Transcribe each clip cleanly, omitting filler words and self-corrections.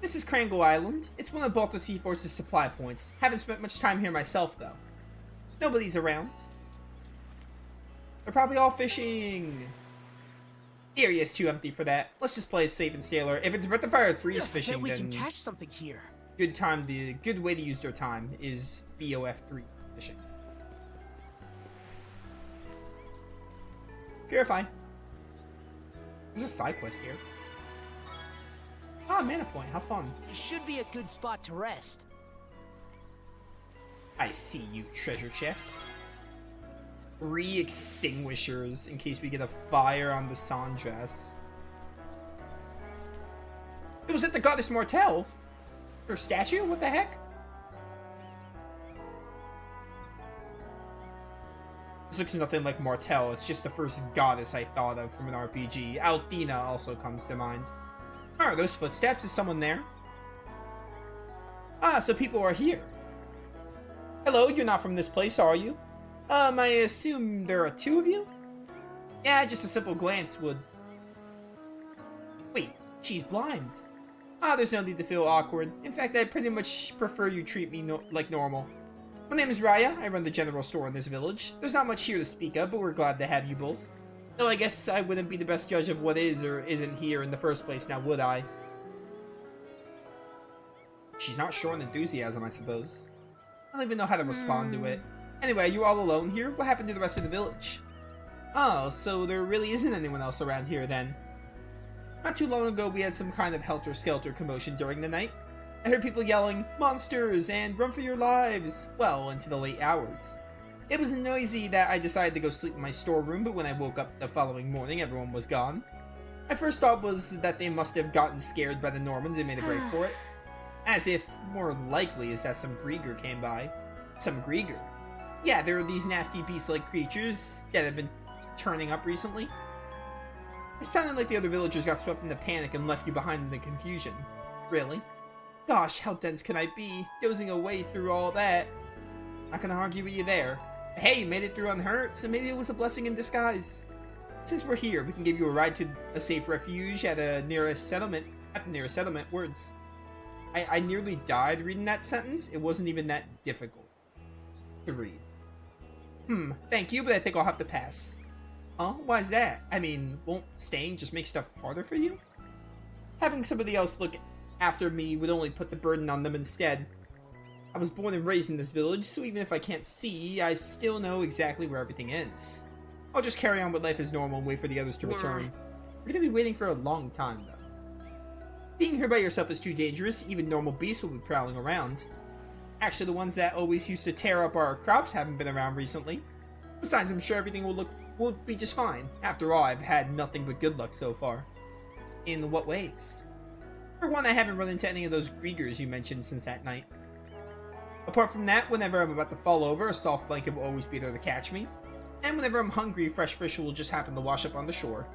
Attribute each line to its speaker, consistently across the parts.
Speaker 1: This is Krangle Island. It's one of Baltic Sea Force's supply points. Haven't spent much time here myself, though. Nobody's around. They're probably all fishing. The area is too empty for that. Let's just play it safe and stay alert. If it's Breath of Fire 3's fishing,
Speaker 2: we
Speaker 1: then
Speaker 2: can catch something here.
Speaker 1: good way to use their time is BOF3 fishing. Purify. There's a side quest here. Ah, mana point. How fun.
Speaker 2: Should be a good spot to rest.
Speaker 1: I see you, treasure chest. 3 extinguishers in case we get a fire on the Sandras. It was it the goddess Mortel? Her statue? What the heck? This looks nothing like Mortel. It's just the first goddess I thought of from an RPG. Althena also comes to mind. Oh, those footsteps. Is someone there? Ah, so people are here. Hello, you're not from this place, are you? I assume there are 2 of you? Yeah, just a simple glance would... Wait, she's blind. Ah, there's no need to feel awkward. In fact, I pretty much prefer you treat me like normal. My name is Raya. I run the general store in this village. There's not much here to speak of, but we're glad to have you both. Though I guess I wouldn't be the best judge of what is or isn't here in the first place, now would I? She's not showing enthusiasm, I suppose. I don't even know how to respond to it. Anyway, are you all alone here? What happened to the rest of the village? Oh, so there really isn't anyone else around here then. Not too long ago, we had some kind of helter-skelter commotion during the night. I heard people yelling, "Monsters!" and "Run for your lives!" well, into the late hours. It was noisy that I decided to go sleep in my storeroom, but when I woke up the following morning, everyone was gone. My first thought was that they must have gotten scared by the Normans and made a break for it. As if, more likely, is that some Griegr came by. Some Griegr? Yeah, there are these nasty beast-like creatures that have been turning up recently. It sounded like the other villagers got swept into panic and left you behind in the confusion. Really? Gosh, how dense can I be, dozing away through all that? Not gonna argue with you there. Hey, you made it through unhurt, so maybe it was a blessing in disguise. Since we're here, we can give you a ride to a safe refuge at the nearest settlement. Words. I nearly died reading that sentence. It wasn't even that difficult to read. Thank you, but I think I'll have to pass. Huh? Why is that? I mean, won't staying just make stuff harder for you? Having somebody else look after me would only put the burden on them instead. I was born and raised in this village, so even if I can't see, I still know exactly where everything is. I'll just carry on with life as normal and wait for the others to return. We're gonna be waiting for a long time, though. Being here by yourself is too dangerous. Even normal beasts will be prowling around. Actually, the ones that always used to tear up our crops haven't been around recently. Besides, I'm sure everything will be just fine. After all, I've had nothing but good luck so far. In what ways? For one, I haven't run into any of those Griegrs you mentioned since that night. Apart from that, whenever I'm about to fall over, a soft blanket will always be there to catch me. And whenever I'm hungry, fresh fish will just happen to wash up on the shore.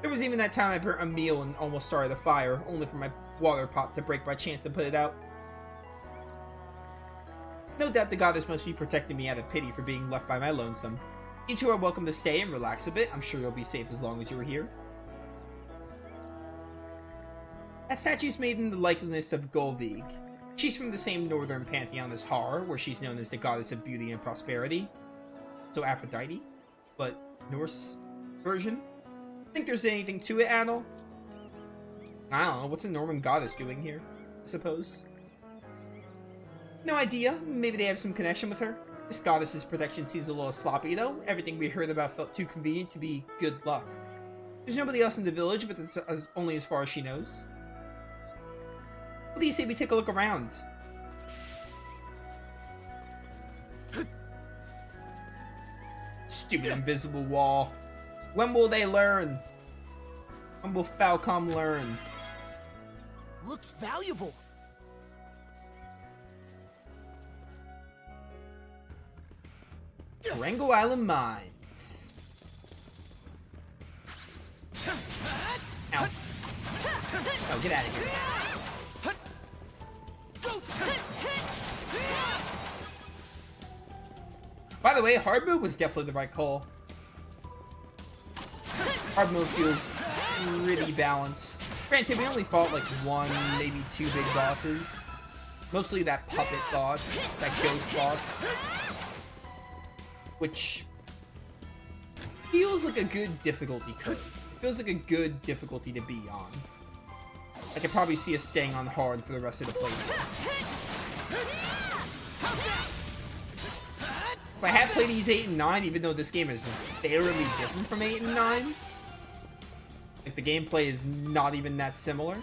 Speaker 1: There was even that time I burnt a meal and almost started a fire, only for my water pot to break by chance and put it out. No doubt the goddess must be protecting me out of pity for being left by my lonesome. You two are welcome to stay and relax a bit. I'm sure you'll be safe as long as you're here. That statue's made in the likeness of Griegr. She's from the same northern pantheon as Har, where she's known as the goddess of beauty and prosperity. So Aphrodite, but Norse version? Think there's anything to it at all? I don't know, what's a Norman goddess doing here, I suppose? No idea, maybe they have some connection with her. This goddess's protection seems a little sloppy though. Everything we heard about felt too convenient to be good luck. There's nobody else in the village, but that's only as far as she knows. What do you say we take a look around? Stupid invisible wall. When will they learn? When will Falcom learn?
Speaker 2: Looks valuable.
Speaker 1: Krangle Island Mines. Ow. Oh, get out of here. By the way, hard move was definitely the right call. Hard move feels pretty balanced. Granted, we only fought like one, maybe two big bosses. Mostly that puppet boss, that ghost boss. Which feels like a good difficulty curve. Feels like a good difficulty to be on. I could probably see us staying on hard for the rest of the playthrough. So I have played these 8 and 9, even though this game is fairly different from 8 and 9. Like, the gameplay is not even that similar.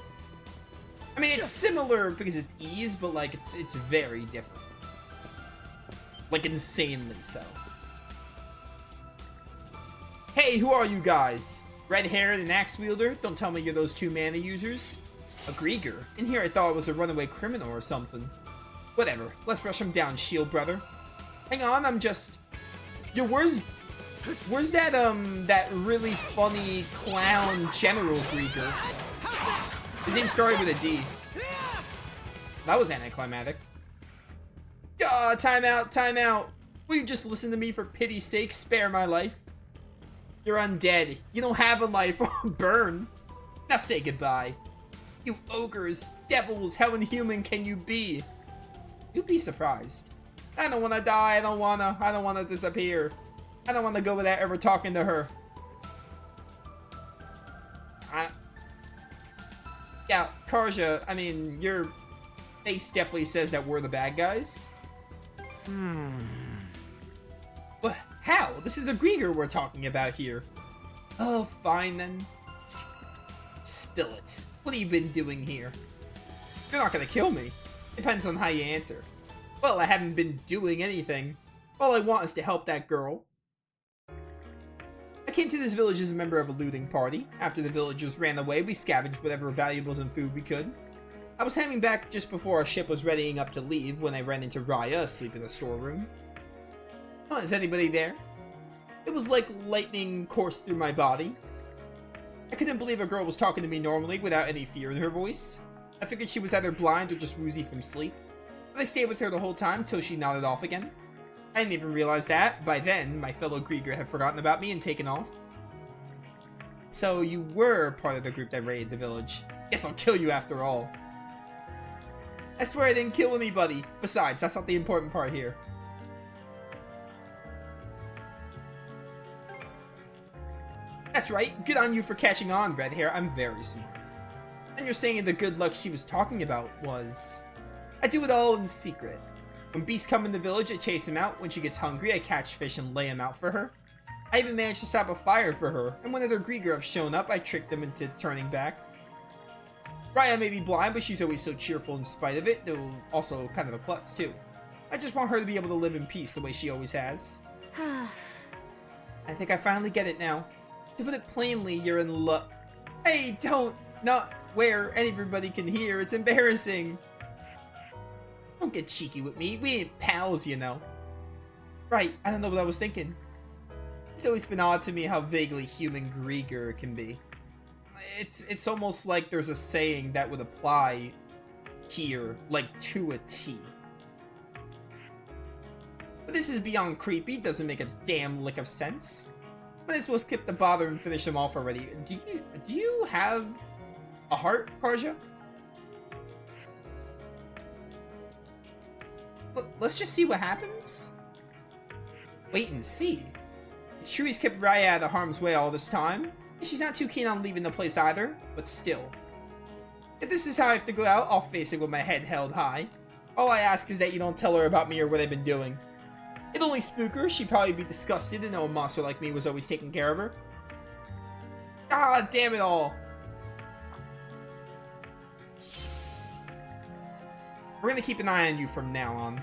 Speaker 1: I mean, it's similar because it's ease, but, like, it's very different. Like, insanely so. Hey, who are you guys? Red-haired and axe-wielder? Don't tell me you're those 2 mana users. A Griegr. In here I thought it was a runaway criminal or something. Whatever. Let's rush him down, shield brother. Hang on, I'm just... Yo, where's that, that really funny clown General Griegr? His name started with a D. That was anticlimactic. Time out, time out. Will you just listen to me for pity's sake? Spare my life. You're undead. You don't have a life. Burn. Now say goodbye. You ogres, devils, how inhuman can you be? You'd be surprised. I don't want to die. I don't want to disappear. I don't want to go without ever talking to her. Yeah, Karja, I mean, your face definitely says that we're the bad guys. But how? This is a Griegr we're talking about here. Oh, fine then. Spill it. What have you been doing here? You're not gonna kill me. Depends on how you answer. Well, I haven't been doing anything. All I want is to help that girl. I came to this village as a member of a looting party. After the villagers ran away, we scavenged whatever valuables and food we could. I was heading back just before our ship was readying up to leave when I ran into Raya asleep in the storeroom. Oh, is anybody there? It was like lightning coursed through my body. I couldn't believe a girl was talking to me normally without any fear in her voice. I figured she was either blind or just woozy from sleep. But I stayed with her the whole time till she nodded off again. I didn't even realize that, by then, my fellow Griegr had forgotten about me and taken off. So you were part of the group that raided the village. Guess I'll kill you after all. I swear I didn't kill anybody. Besides, that's not the important part here. That's right, good on you for catching on, red hair. I'm very smart. And you're saying the good luck she was talking about was... I do it all in secret. When beasts come in the village, I chase them out. When she gets hungry, I catch fish and lay them out for her. I even managed to stop a fire for her, and when other Griegr have shown up, I trick them into turning back. Raya may be blind, but she's always so cheerful in spite of it, though also kind of a klutz too. I just want her to be able to live in peace the way she always has. I think I finally get it now. To put it plainly, you're in luck. Hey, don't! Not where everybody can hear, it's embarrassing! Don't get cheeky with me, we ain't pals, you know. Right, I don't know what I was thinking. It's always been odd to me how vaguely human Griegr can be. It's almost like there's a saying that would apply here, like to a T. But this is beyond creepy, doesn't make a damn lick of sense. Might as well skip the bother and finish them off already. Do you have a heart, Karja? Let's just see what happens. Wait and see. It's true he's kept Raya out of harm's way all this time. She's not too keen on leaving the place either, but still. If this is how I have to go out, I'll face it with my head held high. All I ask is that you don't tell her about me or what I've been doing. It'd only spook her, she'd probably be disgusted to know a monster like me was always taking care of her. God damn it all! We're gonna keep an eye on you from now on.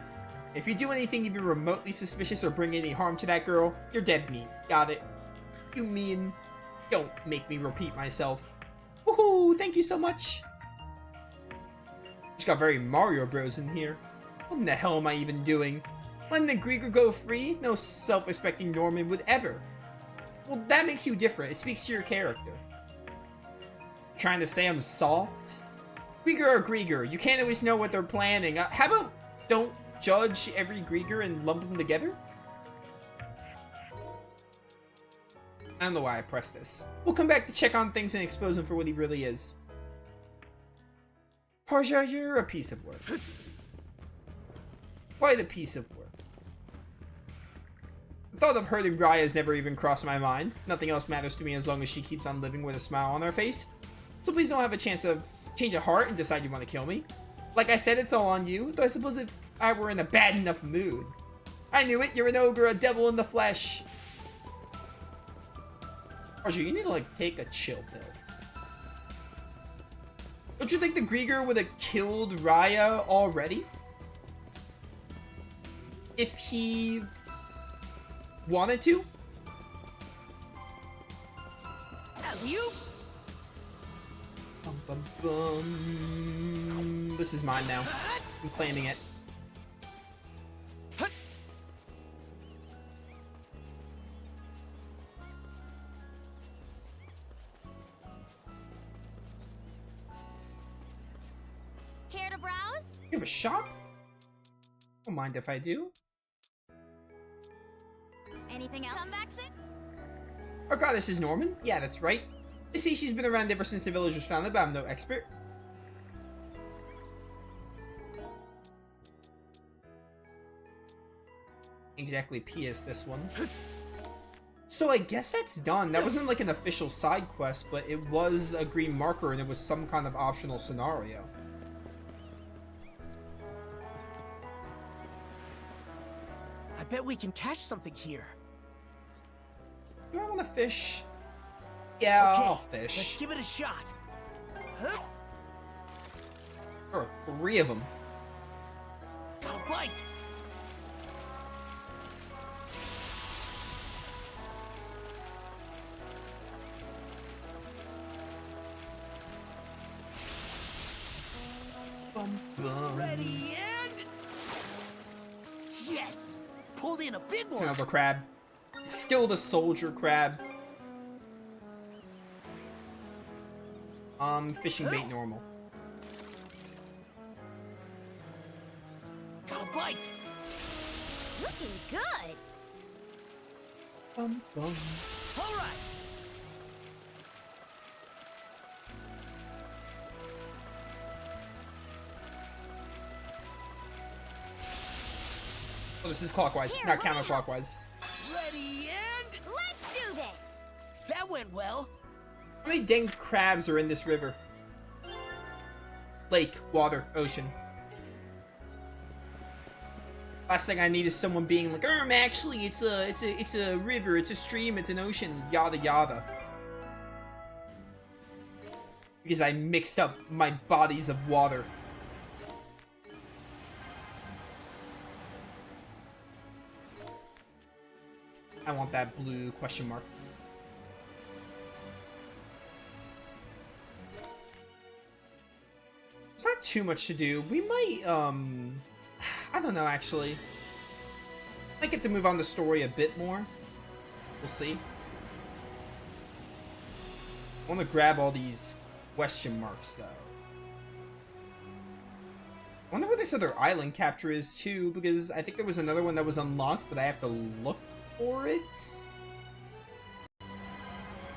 Speaker 1: If you do anything even remotely suspicious or bring any harm to that girl, you're dead meat. Got it? You mean... Don't make me repeat myself. Woohoo! Thank you so much! Just got very Mario Bros in here. What in the hell am I even doing? Letting the Griegr go free? No self-respecting Norman would ever. Well, that makes you different. It speaks to your character. Trying to say I'm soft? Griegr are Griegr. You can't always know what they're planning. How about don't judge every Griegr and lump them together? I don't know why I pressed this. We'll come back to check on things and expose him for what he really is. Karja, you're a piece of work. Quite a piece of work. The thought of hurting Raya has never even crossed my mind. Nothing else matters to me as long as she keeps on living with a smile on her face. So please don't have a chance of change of heart and decide you want to kill me. Like I said, it's all on you, though I suppose if I were in a bad enough mood. I knew it, you're an ogre, a devil in the flesh. Karja, you need to, like, take a chill pill. Don't you think the Griegr would have killed Raya already? If he wanted to?
Speaker 2: You?
Speaker 1: Bum, bum, bum. This is mine now. I'm claiming it.
Speaker 3: Care to browse?
Speaker 1: You have a shop? Don't mind if I do.
Speaker 3: Anything else? Come back soon?
Speaker 1: Our goddess is Norman? Yeah, that's right. I see she's been around ever since the village was founded, but I'm no expert. Exactly PS this one. So I guess that's done. That wasn't like an official side quest, but it was a green marker and it was some kind of optional scenario.
Speaker 2: I bet we can catch something here.
Speaker 1: Do I want to fish? Yeah,
Speaker 2: Okay,
Speaker 1: I'll fish.
Speaker 2: let's give it a shot. Huh?
Speaker 1: There are 3 of them.
Speaker 2: Go bite.
Speaker 1: Bum, bum.
Speaker 2: Ready and yes, pulled in a big
Speaker 1: It's
Speaker 2: one.
Speaker 1: another crab. It's still the soldier crab. Fishing bait normal.
Speaker 2: Go bite.
Speaker 3: Looking good.
Speaker 1: Bum, bum.
Speaker 2: All right.
Speaker 1: Oh, this is clockwise,
Speaker 3: Here,
Speaker 1: not
Speaker 3: let me help.
Speaker 1: counterclockwise.
Speaker 2: Ready and
Speaker 3: Let's do this.
Speaker 2: that went well.
Speaker 1: How many dang crabs are in this river? Lake, water, ocean. Last thing I need is someone being like, actually, it's a river, it's a stream, it's an ocean, yada yada. Because I mixed up my bodies of water. I want that blue question mark. There's not too much to do. We might, I don't know, actually. Might get to move on the story a bit more. We'll see. I want to grab all these question marks, though. I wonder where this other island capture is, too, because I think there was another one that was unlocked, but I have to look for it.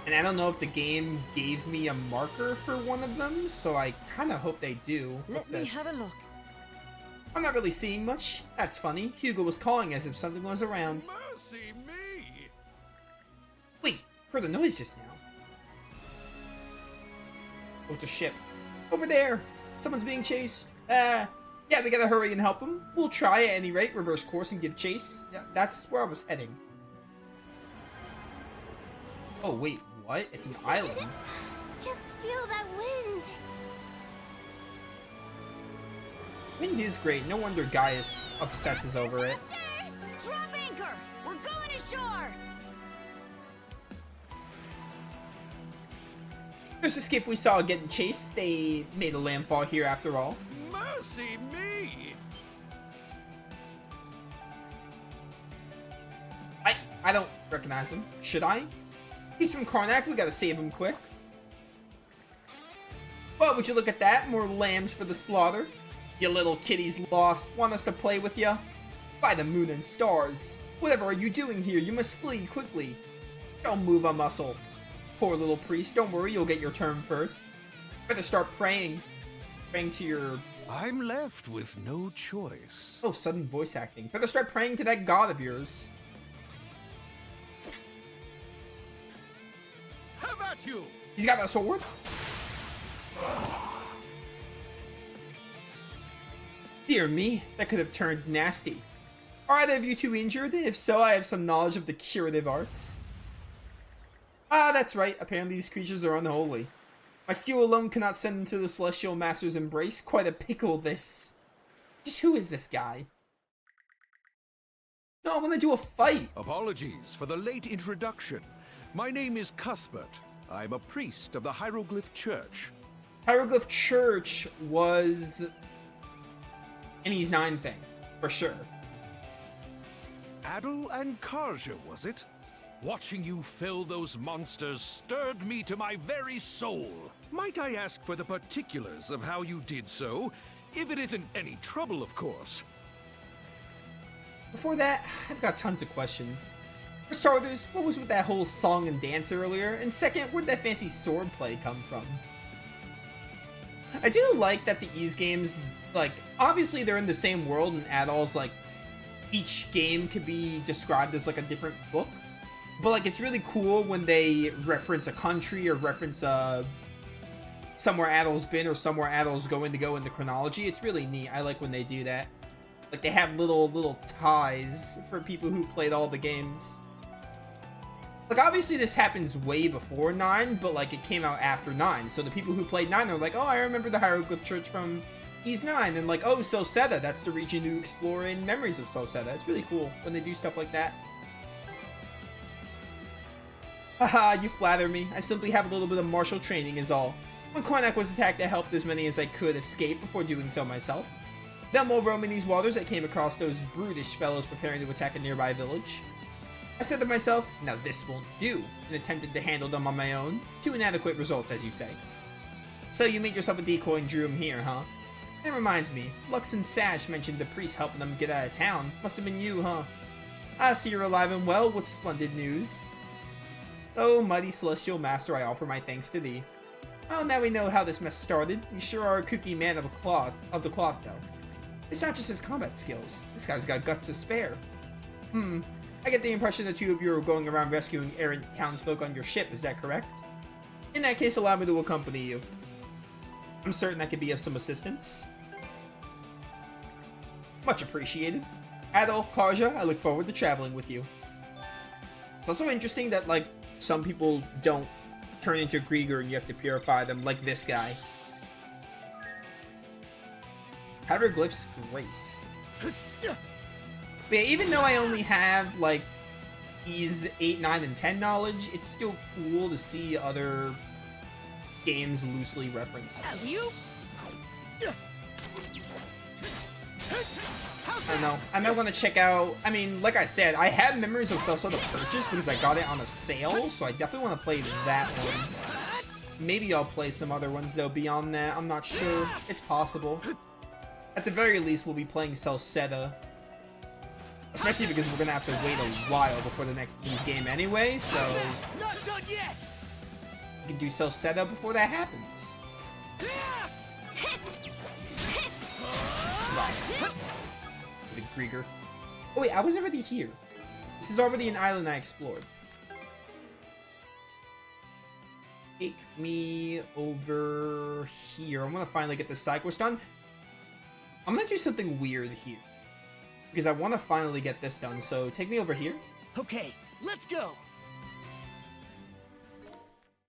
Speaker 1: And I don't know if the game gave me a marker for one of them, so I kind of hope they do. What's
Speaker 3: Let me
Speaker 1: this?
Speaker 3: have a look.
Speaker 1: I'm not really seeing much. That's funny. Hugo was calling as if something was around.
Speaker 4: Mercy me!
Speaker 1: Wait, heard a noise just now. Oh, it's a ship. Over there! Someone's being chased. Yeah, we gotta hurry and help him. We'll try at any rate, reverse course and give chase. Yeah, that's where I was heading. Oh, wait, what? It's an island.
Speaker 3: Just feel that wind.
Speaker 1: Wind is great. No wonder Gaius obsesses over it.
Speaker 3: Drop anchor. We're going ashore.
Speaker 1: There's the skiff we saw getting chased. They made a landfall here after all.
Speaker 4: Mercy me!
Speaker 1: I don't recognize him. Should I? He's from Karnak. We gotta save him quick. Well, would you look at that? More lambs for the slaughter. You little kitties lost. Want us to play with ya? By the moon and stars. Whatever are you doing here? You must flee quickly. Don't move a muscle. Poor little priest. Don't worry, you'll get your turn first. Better start praying. Praying to your...
Speaker 4: I'm left with no choice.
Speaker 1: Oh, sudden voice acting. Better start praying to that god of yours.
Speaker 4: Have at you!
Speaker 1: He's got a sword? Dear me, that could have turned nasty. Are either of you two injured? If so, I have some knowledge of the curative arts. Ah, that's right. Apparently these creatures are unholy. My steel alone cannot send them to the Celestial Master's embrace. Quite a pickle, this. Just who is this guy? No, I want to do a fight.
Speaker 4: Apologies for the late introduction. My name is Cuthbert. I'm a priest of the Hieroglyph Church.
Speaker 1: Hieroglyph Church was an Ys 9 thing, for sure.
Speaker 4: Adel and Karja, was it? Watching you fill those monsters stirred me to my very soul. Might I ask for the particulars of how you did so? If it isn't any trouble, of course.
Speaker 1: Before that, I've got tons of questions. For starters, what was with that whole song and dance earlier? And second, where'd that fancy sword play come from? I do like that the Ys games, like, obviously they're in the same world, and Adol's, like, each game could be described as, like, a different book. But, like, it's really cool when they reference a country or reference somewhere Adol's been or somewhere Adol's going to go in the chronology. It's really neat. I like when they do that. Like, they have little ties for people who played all the games. Like, obviously this happens way before 9, but, like, it came out after 9. So the people who played 9 are like, oh, I remember the Hieroglyph Church from Ys 9. And, like, oh, Solseta, that's the region you explore in Memories of Solseta. It's really cool when they do stuff like that. Haha, you flatter me. I simply have a little bit of martial training is all. When Karnak was attacked, I helped as many as I could escape before doing so myself. Then while roaming these waters, I came across those brutish fellows preparing to attack a nearby village. I said to myself, now this won't do, and attempted to handle them on my own, to inadequate results, as you say. So you made yourself a decoy and drew him here, huh? That reminds me, Lux and Sash mentioned the priest helping them get out of town. Must have been you, huh? I see you're alive and well, with splendid news. Oh, mighty Celestial Master, I offer my thanks to thee. Oh, now we know how this mess started. You sure are a kooky man of the cloth, though. It's not just his combat skills. This guy's got guts to spare. I get the impression the two of you are going around rescuing errant townsfolk on your ship, is that correct? In that case, allow me to accompany you. I'm certain that could be of some assistance. Much appreciated. Adol, Karja, I look forward to traveling with you. It's also interesting that, like, some people don't turn into Griegr and you have to purify them, like this guy. Hieroglyph's Grace. But yeah, even though I only have, like, Ys 8, 9, and 10 knowledge, it's still cool to see other games loosely referenced.
Speaker 3: You?
Speaker 1: I don't know. I might want to check out... I mean, like I said, I have Memories of Celso to purchase because I got it on a sale, so I definitely want to play that one. Maybe I'll play some other ones, though, beyond that. I'm not sure. It's possible. At the very least, we'll be playing Solseta. Especially because we're going to have to wait a while before the next Ys game anyway, so...
Speaker 2: Not done yet!
Speaker 1: We can do Solseta before that happens. Right. The Griegr. Oh wait, I was already here. This is already an island I explored. Take me over here. I'm gonna finally get this side quest done. I'm gonna do something weird here. Because I want to finally get this done, so take me over here.
Speaker 2: Okay, let's go!